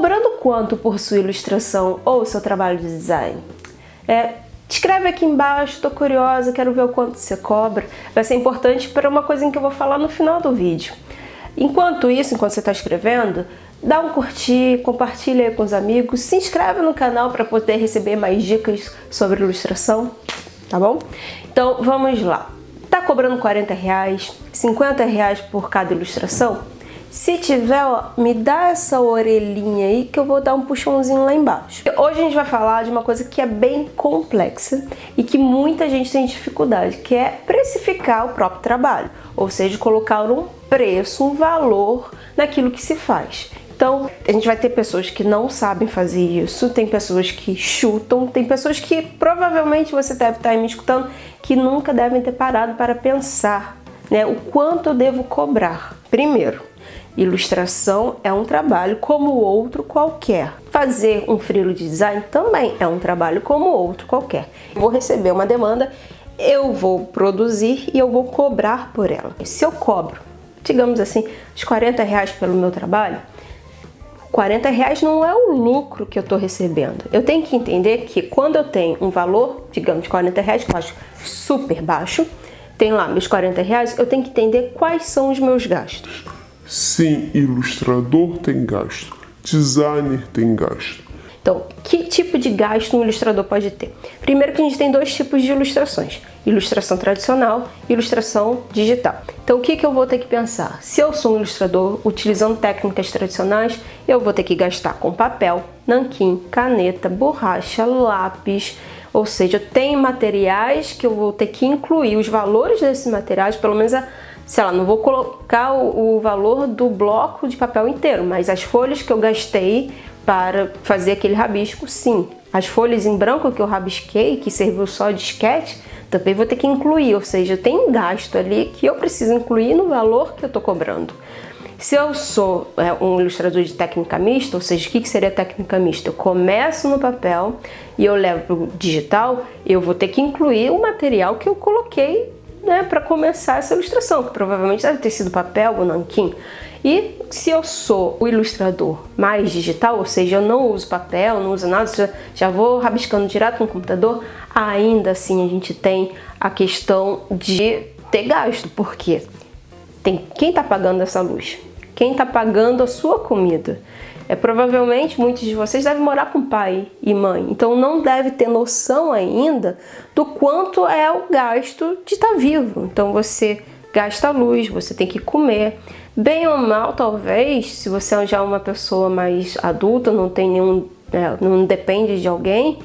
cobrando quanto por sua ilustração ou seu trabalho de design? Escreve aqui embaixo, estou curiosa, quero ver o quanto você cobra. Vai ser importante para uma coisa que eu vou falar no final do vídeo. Enquanto você está escrevendo, dá um curtir, compartilha aí com os amigos, se inscreve no canal para poder receber mais dicas sobre ilustração, tá bom? Então vamos lá. Tá cobrando R$40, R$50 por cada ilustração? Se tiver, me dá essa orelhinha aí que eu vou dar um puxãozinho lá embaixo. Hoje a gente vai falar de uma coisa que é bem complexa e que muita gente tem dificuldade, que é precificar o próprio trabalho, ou seja, colocar um preço, um valor naquilo que se faz. Então, a gente vai ter pessoas que não sabem fazer isso, tem pessoas que chutam, tem pessoas que provavelmente você deve estar aí me escutando que nunca devem ter parado para pensar, né, o quanto eu devo cobrar. Primeiro, ilustração é um trabalho como outro qualquer. Fazer um freelo de design também é um trabalho como outro qualquer. Eu vou receber uma demanda, eu vou produzir e eu vou cobrar por ela. Se eu cobro, digamos assim, os R$40 pelo meu trabalho, R$40 não é o lucro que eu estou recebendo. Eu tenho que entender que quando eu tenho um valor, digamos, de R$40, que eu acho super baixo, tem lá meus R$40, eu tenho que entender quais são os meus gastos. Sim, ilustrador tem gasto, designer tem gasto. Então, que tipo de gasto um ilustrador pode ter? Primeiro que a gente tem dois tipos de ilustrações. Ilustração tradicional e ilustração digital. Então, o que eu vou ter que pensar? Se eu sou um ilustrador utilizando técnicas tradicionais, eu vou ter que gastar com papel, nanquim, caneta, borracha, lápis. Ou seja, tem materiais que eu vou ter que incluir os valores desses materiais, pelo menos sei lá, não vou colocar o valor do bloco de papel inteiro, mas as folhas que eu gastei para fazer aquele rabisco, sim. As folhas em branco que eu rabisquei, que serviu só de esquete, também vou ter que incluir, ou seja, tem um gasto ali que eu preciso incluir no valor que eu estou cobrando. Se eu sou um ilustrador de técnica mista, ou seja, o que seria técnica mista? Eu começo no papel e eu levo para o digital, eu vou ter que incluir o material que eu coloquei, né, para começar essa ilustração, que provavelmente deve ter sido papel ou nanquim. E se eu sou o ilustrador mais digital, ou seja, eu não uso papel, não uso nada, já vou rabiscando direto no computador, ainda assim a gente tem a questão de ter gasto, porque tem quem está pagando essa luz, quem está pagando a sua comida. Provavelmente muitos de vocês devem morar com pai e mãe, então não deve ter noção ainda do quanto é o gasto de estar vivo. Então você gasta a luz, você tem que comer. Bem ou mal, talvez, se você já é uma pessoa mais adulta, não tem não depende de alguém,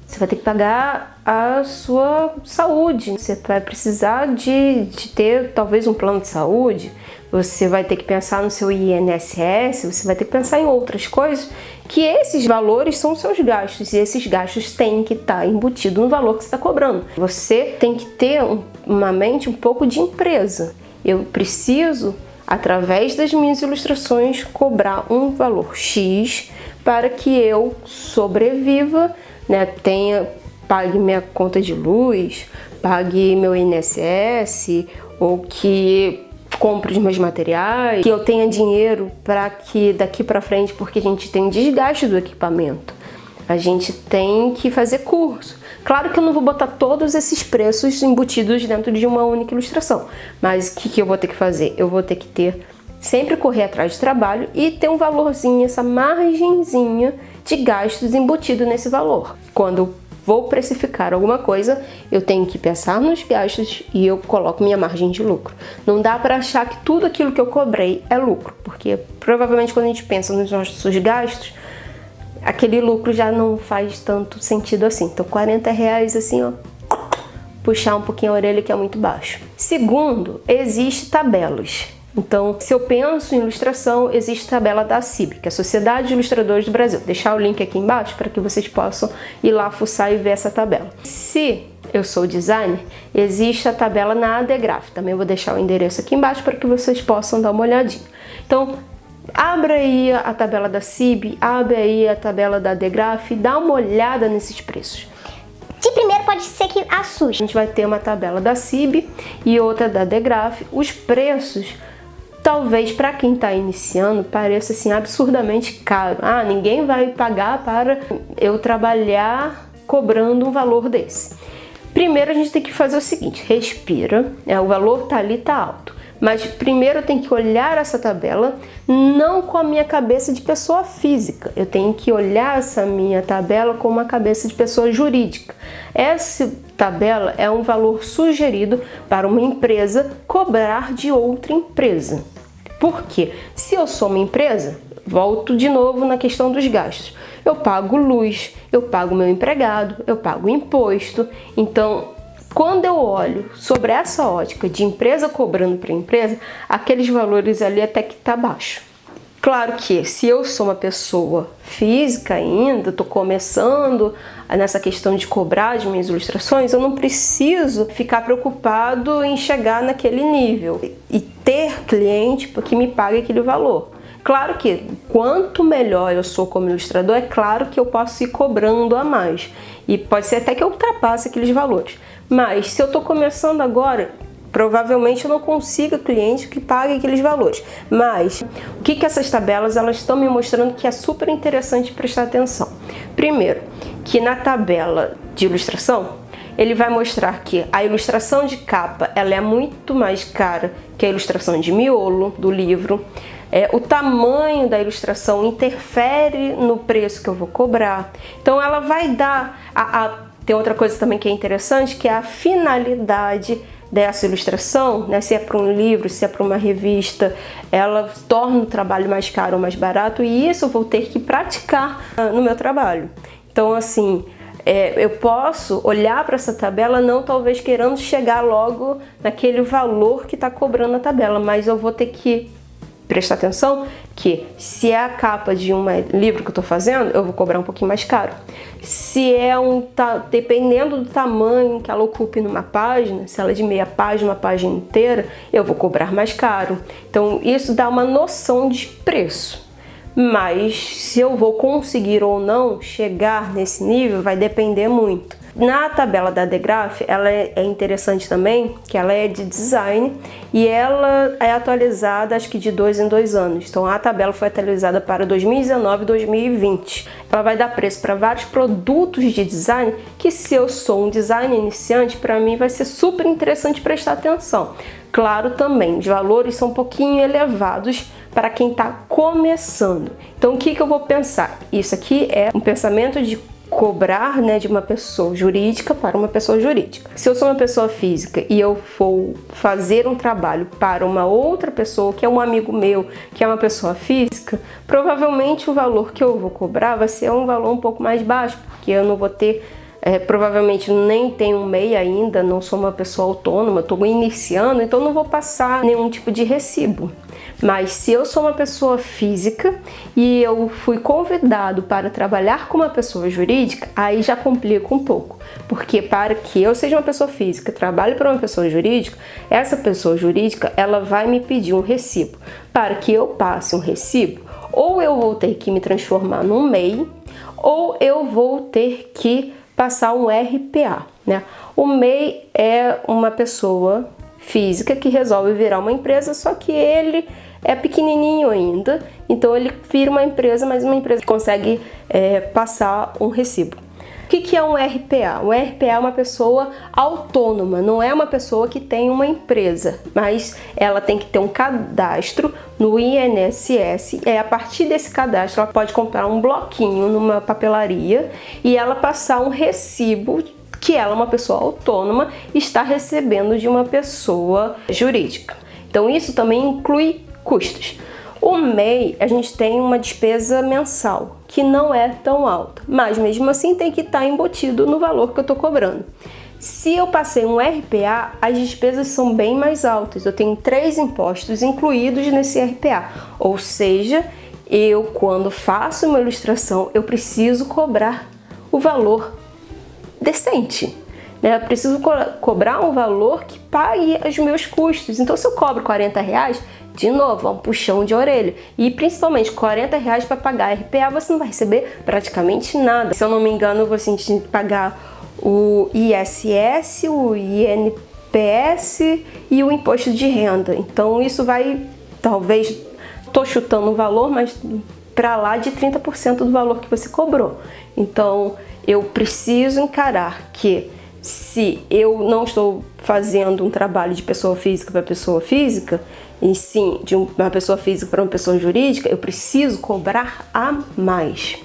você vai ter que pagar a sua saúde. Você vai precisar de ter talvez um plano de saúde. Você vai ter que pensar no seu INSS, você vai ter que pensar em outras coisas, que esses valores são os seus gastos, e esses gastos têm que estar embutidos no valor que você está cobrando. Você tem que ter uma mente um pouco de empresa. Eu preciso, através das minhas ilustrações, cobrar um valor X para que eu sobreviva, né, pague minha conta de luz, pague meu INSS, ou que compre os meus materiais, que eu tenha dinheiro para que daqui para frente, porque a gente tem desgaste do equipamento, a gente tem que fazer curso. Claro que eu não vou botar todos esses preços embutidos dentro de uma única ilustração, mas o que eu vou ter que fazer? Eu vou ter que sempre correr atrás de trabalho e ter um valorzinho, essa margenzinha de gastos embutido nesse valor. Quando vou precificar alguma coisa, eu tenho que pensar nos gastos e eu coloco minha margem de lucro. Não dá para achar que tudo aquilo que eu cobrei é lucro, porque provavelmente quando a gente pensa nos nossos gastos, aquele lucro já não faz tanto sentido assim. Então R$40 assim, ó, puxar um pouquinho a orelha que é muito baixo. Segundo, existe tabelas. Então, se eu penso em ilustração, existe a tabela da CIB, que é a Sociedade de Ilustradores do Brasil. Vou deixar o link aqui embaixo para que vocês possam ir lá fuçar e ver essa tabela. Se eu sou designer, existe a tabela na ADGRAPH. Também vou deixar o endereço aqui embaixo para que vocês possam dar uma olhadinha. Então, abra aí a tabela da CIB, abre aí a tabela da ADGRAPH, dá uma olhada nesses preços. De primeiro pode ser que assuste. A gente vai ter uma tabela da CIB e outra da ADGRAPH. Os preços talvez para quem está iniciando pareça assim absurdamente caro. Ah, ninguém vai pagar para eu trabalhar cobrando um valor desse. Primeiro a gente tem que fazer o seguinte, respira, o valor tá ali, tá alto. Mas primeiro eu tenho que olhar essa tabela não com a minha cabeça de pessoa física. Eu tenho que olhar essa minha tabela com uma cabeça de pessoa jurídica. Essa tabela é um valor sugerido para uma empresa cobrar de outra empresa. Por quê? Se eu sou uma empresa, volto de novo na questão dos gastos. Eu pago luz, eu pago meu empregado, eu pago imposto. Então, quando eu olho sobre essa ótica de empresa cobrando para empresa, aqueles valores ali até que tá baixo. Claro que se eu sou uma pessoa física ainda, estou começando nessa questão de cobrar as minhas ilustrações, eu não preciso ficar preocupado em chegar naquele nível e ter cliente que me pague aquele valor. Claro que quanto melhor eu sou como ilustrador, é claro que eu posso ir cobrando a mais. E pode ser até que eu ultrapasse aqueles valores. Mas se eu estou começando agora, provavelmente eu não consiga cliente que pague aqueles valores. Mas o que essas tabelas elas estão me mostrando que é super interessante prestar atenção? Primeiro, que na tabela de ilustração, ele vai mostrar que a ilustração de capa ela é muito mais cara que a ilustração de miolo do livro. O tamanho da ilustração interfere no preço que eu vou cobrar. Então ela vai dar... Tem outra coisa também que é interessante, que é a finalidade dessa ilustração, né? Se é para um livro, se é para uma revista, ela torna o trabalho mais caro ou mais barato, e isso eu vou ter que praticar no meu trabalho. Então, assim, eu posso olhar para essa tabela não talvez querendo chegar logo naquele valor que está cobrando a tabela, mas eu vou ter que prestar atenção que se é a capa de um livro que eu estou fazendo, eu vou cobrar um pouquinho mais caro. Se é dependendo do tamanho que ela ocupe numa página, se ela é de meia página, uma página inteira, eu vou cobrar mais caro. Então isso dá uma noção de preço. Mas se eu vou conseguir ou não chegar nesse nível vai depender muito. Na tabela da Degraph, ela é interessante também, que ela é de design e ela é atualizada acho que de 2 em 2 anos. Então a tabela foi atualizada para 2019 e 2020. Ela vai dar preço para vários produtos de design que se eu sou um designer iniciante, para mim vai ser super interessante prestar atenção. Claro também, os valores são um pouquinho elevados para quem está começando. Então o que eu vou pensar? Isso aqui é um pensamento de cobrar, né, de uma pessoa jurídica para uma pessoa jurídica. Se eu sou uma pessoa física e eu for fazer um trabalho para uma outra pessoa, que é um amigo meu, que é uma pessoa física, provavelmente o valor que eu vou cobrar vai ser um valor um pouco mais baixo, porque eu não vou ter, provavelmente nem tenho um MEI ainda, não sou uma pessoa autônoma, estou iniciando, então não vou passar nenhum tipo de recibo. Mas se eu sou uma pessoa física e eu fui convidado para trabalhar com uma pessoa jurídica, aí já complica um pouco. Porque para que eu seja uma pessoa física, trabalhe para uma pessoa jurídica, essa pessoa jurídica ela vai me pedir um recibo. Para que eu passe um recibo, ou eu vou ter que me transformar num MEI, ou eu vou ter que passar um RPA, né? O MEI é uma pessoa física que resolve virar uma empresa, só que ele é pequenininho ainda, então ele vira uma empresa, mas uma empresa que consegue passar um recibo. O que é um RPA? Um RPA é uma pessoa autônoma, não é uma pessoa que tem uma empresa, mas ela tem que ter um cadastro no INSS, e a partir desse cadastro ela pode comprar um bloquinho numa papelaria e ela passar um recibo que ela, uma pessoa autônoma, está recebendo de uma pessoa jurídica. Então isso também inclui custos. O MEI, a gente tem uma despesa mensal, que não é tão alta, mas mesmo assim tem que estar embutido no valor que eu estou cobrando. Se eu passei um RPA, as despesas são bem mais altas. Eu tenho 3 impostos incluídos nesse RPA, ou seja, eu quando faço uma ilustração, eu preciso cobrar o valor decente, né? Eu preciso cobrar um valor que pague os meus custos. Então se eu cobro R$40, de novo, é um puxão de orelha. E principalmente R$40 para pagar RPA, você não vai receber praticamente nada. Se eu não me engano, você tem que pagar o ISS, o INPS e o imposto de renda. Então isso vai talvez, tô chutando um valor, mas para lá de 30% do valor que você cobrou. Então, eu preciso encarar que se eu não estou fazendo um trabalho de pessoa física para pessoa física, e sim de uma pessoa física para uma pessoa jurídica, eu preciso cobrar a mais.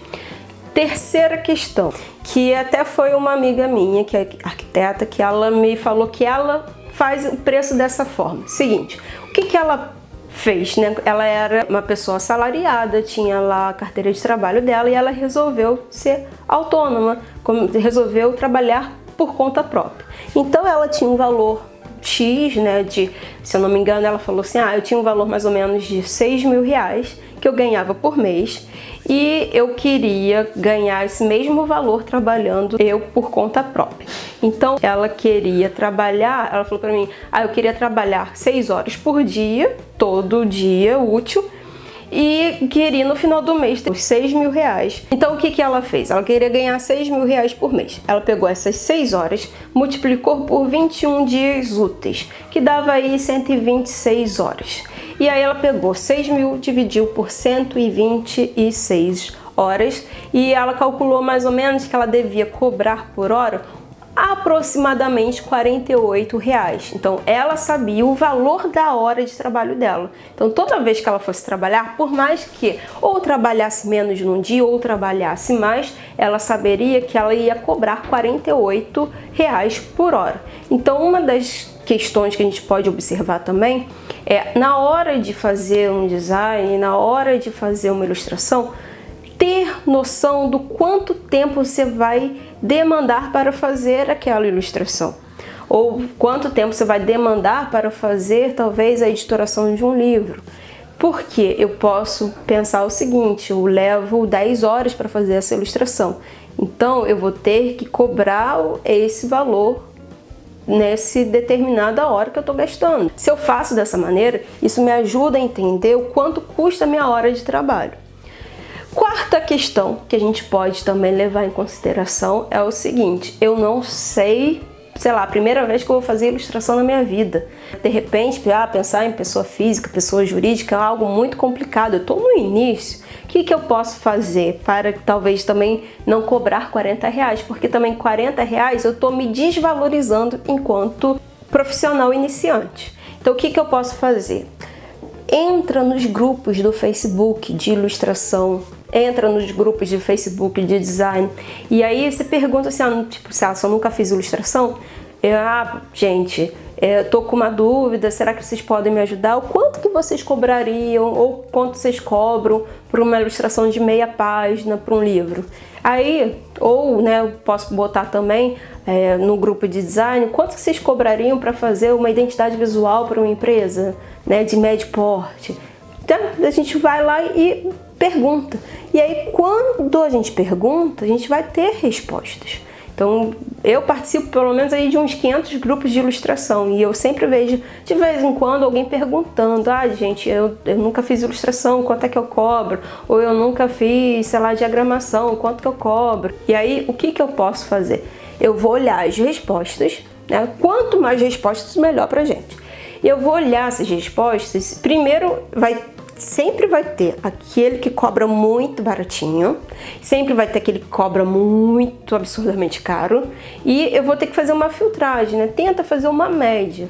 Terceira questão, que até foi uma amiga minha, que é arquiteta, que ela me falou que ela faz o preço dessa forma. Seguinte, o que ela fez, né? Ela era uma pessoa assalariada, tinha lá a carteira de trabalho dela e ela resolveu ser autônoma, resolveu trabalhar por conta própria. Então ela tinha um valor X, né, se eu não me engano, ela falou assim, eu tinha um valor mais ou menos de R$6.000 que eu ganhava por mês e eu queria ganhar esse mesmo valor trabalhando eu por conta própria. Então ela queria trabalhar, ela falou para mim, eu queria trabalhar 6 horas por dia, todo dia útil, e queria no final do mês ter os R$6.000. Então o que ela fez? Ela queria ganhar R$6.000 por mês. Ela pegou essas 6 horas, multiplicou por 21 dias úteis, que dava aí 126 horas. E aí ela pegou 6.000, dividiu por 126 horas e ela calculou mais ou menos que ela devia cobrar por hora aproximadamente R$48. Então ela sabia o valor da hora de trabalho dela. Então toda vez que ela fosse trabalhar, por mais que ou trabalhasse menos num dia ou trabalhasse mais, ela saberia que ela ia cobrar R$48 por hora. Então uma das questões que a gente pode observar também é, na hora de fazer um design, na hora de fazer uma ilustração, ter noção do quanto tempo você vai demandar para fazer aquela ilustração, ou quanto tempo você vai demandar para fazer talvez a editoração de um livro. Porque eu posso pensar o seguinte, eu levo 10 horas para fazer essa ilustração, então eu vou ter que cobrar esse valor nessa determinada hora que eu estou gastando. Se eu faço dessa maneira, isso me ajuda a entender o quanto custa a minha hora de trabalho. Quarta questão que a gente pode também levar em consideração é o seguinte, eu não sei, a primeira vez que eu vou fazer ilustração na minha vida. De repente, pensar em pessoa física, pessoa jurídica é algo muito complicado, eu estou no início. O que eu posso fazer para talvez também não cobrar R$40? Porque também R$40 eu estou me desvalorizando enquanto profissional iniciante. Então o que eu posso fazer? Entra nos grupos do Facebook de ilustração, entra nos grupos de Facebook de design e aí você pergunta assim, se eu nunca fiz ilustração, gente, eu tô com uma dúvida, será que vocês podem me ajudar? O quanto que vocês cobrariam ou quanto vocês cobram por uma ilustração de meia página para um livro? Aí, ou eu posso botar também no grupo de design, quanto que vocês cobrariam para fazer uma identidade visual para uma empresa, de médio porte? Então, a gente vai lá e pergunta. E aí, quando a gente pergunta, a gente vai ter respostas. Então, eu participo pelo menos aí de uns 500 grupos de ilustração e eu sempre vejo, de vez em quando, alguém perguntando, gente, eu nunca fiz ilustração, quanto é que eu cobro? Ou eu nunca fiz, diagramação, quanto que eu cobro? E aí, o que eu posso fazer? Eu vou olhar as respostas, Quanto mais respostas, melhor pra gente. Eu vou olhar essas respostas, primeiro sempre vai ter aquele que cobra muito baratinho, sempre vai ter aquele que cobra muito absurdamente caro e eu vou ter que fazer uma filtragem, Tenta fazer uma média.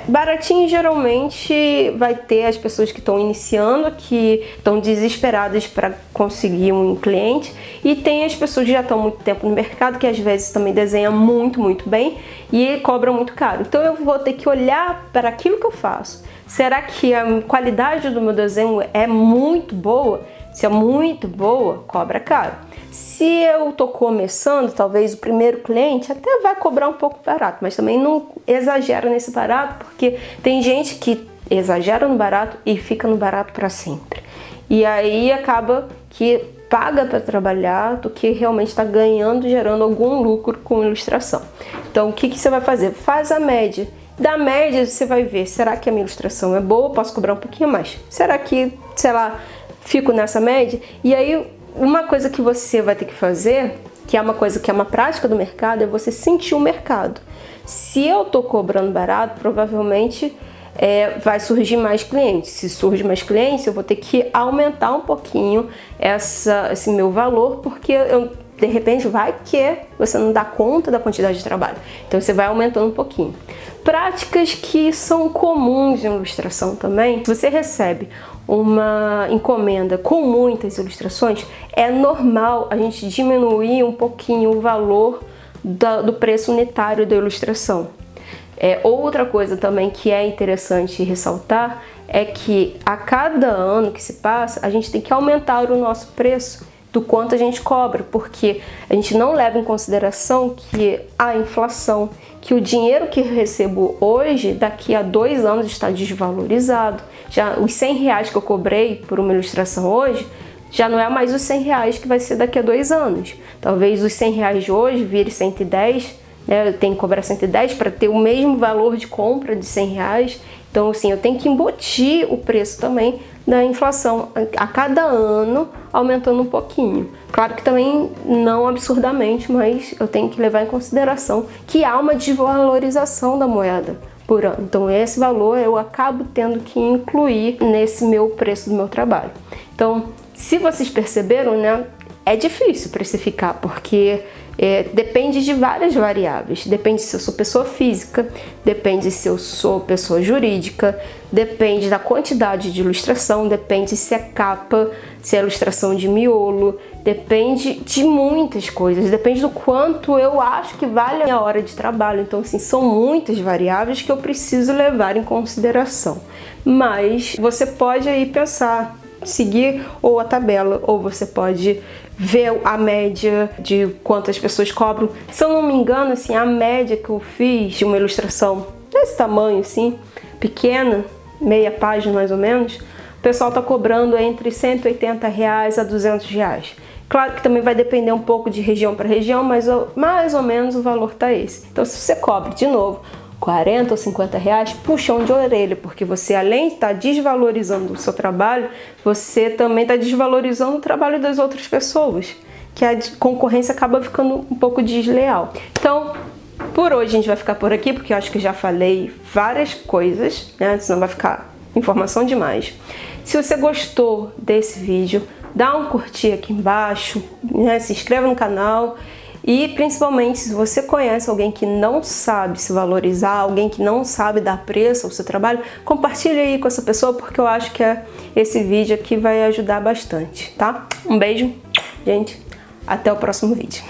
Baratinho geralmente vai ter as pessoas que estão iniciando, que estão desesperadas para conseguir um cliente e tem as pessoas que já estão há muito tempo no mercado, que às vezes também desenham muito bem e cobram muito caro. Então eu vou ter que olhar para aquilo que eu faço. Será que a qualidade do meu desenho é muito boa? Se é muito boa, cobra caro. Se eu estou começando, talvez o primeiro cliente até vai cobrar um pouco barato, mas também não exagera nesse barato, porque tem gente que exagera no barato e fica no barato para sempre. E aí acaba que paga para trabalhar do que realmente está ganhando, gerando algum lucro com ilustração. Então o que você vai fazer? Faz a média. Da média você vai ver, será que a minha ilustração é boa? Posso cobrar um pouquinho mais? Será que, fico nessa média? E aí uma coisa que você vai ter que fazer, que é uma coisa que é uma prática do mercado, é você sentir o mercado. Se eu tô cobrando barato, provavelmente vai surgir mais clientes. Se surge mais clientes, eu vou ter que aumentar um pouquinho esse meu valor, porque de repente vai que você não dá conta da quantidade de trabalho. Então você vai aumentando um pouquinho. Práticas que são comuns em ilustração também. Se você recebe uma encomenda com muitas ilustrações, é normal a gente diminuir um pouquinho o valor do preço unitário da ilustração. Outra coisa também que é interessante ressaltar é que a cada ano que se passa, a gente tem que aumentar o nosso preço do quanto a gente cobra, porque a gente não leva em consideração que a inflação, que o dinheiro que recebo hoje, daqui a 2 anos está desvalorizado. Já os R$100 que eu cobrei por uma ilustração hoje, já não é mais os R$100 que vai ser daqui a 2 anos. Talvez os R$100 de hoje vire 110, né? Eu tenho que cobrar 110 para ter o mesmo valor de compra de R$100. Então, assim, eu tenho que embutir o preço também da inflação a cada ano, aumentando um pouquinho. Claro que também não absurdamente, mas eu tenho que levar em consideração que há uma desvalorização da moeda por ano. Então, esse valor eu acabo tendo que incluir nesse meu preço do meu trabalho. Então, se vocês perceberam, né, é difícil precificar, porque depende de várias variáveis. Depende se eu sou pessoa física, depende se eu sou pessoa jurídica, depende da quantidade de ilustração, depende se é capa, se é ilustração de miolo, depende de muitas coisas, depende do quanto eu acho que vale a minha hora de trabalho. Então, assim, são muitas variáveis que eu preciso levar em consideração. Mas você pode aí pensar, seguir ou a tabela, ou você pode ver a média de quantas pessoas cobram. Se eu não me engano, assim, a média que eu fiz de uma ilustração desse tamanho, assim, pequena, meia página mais ou menos, o pessoal tá cobrando entre R$180 a R$200. Claro que também vai depender um pouco de região para região, mas mais ou menos o valor tá esse. Então, se você cobre, de novo, R$40 ou R$50, puxão de orelha, porque você, além de estar desvalorizando o seu trabalho, você também está desvalorizando o trabalho das outras pessoas, que a concorrência acaba ficando um pouco desleal. Então, por hoje a gente vai ficar por aqui, porque eu acho que já falei várias coisas, né? Senão vai ficar informação demais. Se você gostou desse vídeo, dá um curtir aqui embaixo, né? Se inscreva no canal. E principalmente, se você conhece alguém que não sabe se valorizar, alguém que não sabe dar preço ao seu trabalho, compartilhe aí com essa pessoa, porque eu acho que esse vídeo aqui vai ajudar bastante, tá? Um beijo, gente. Até o próximo vídeo.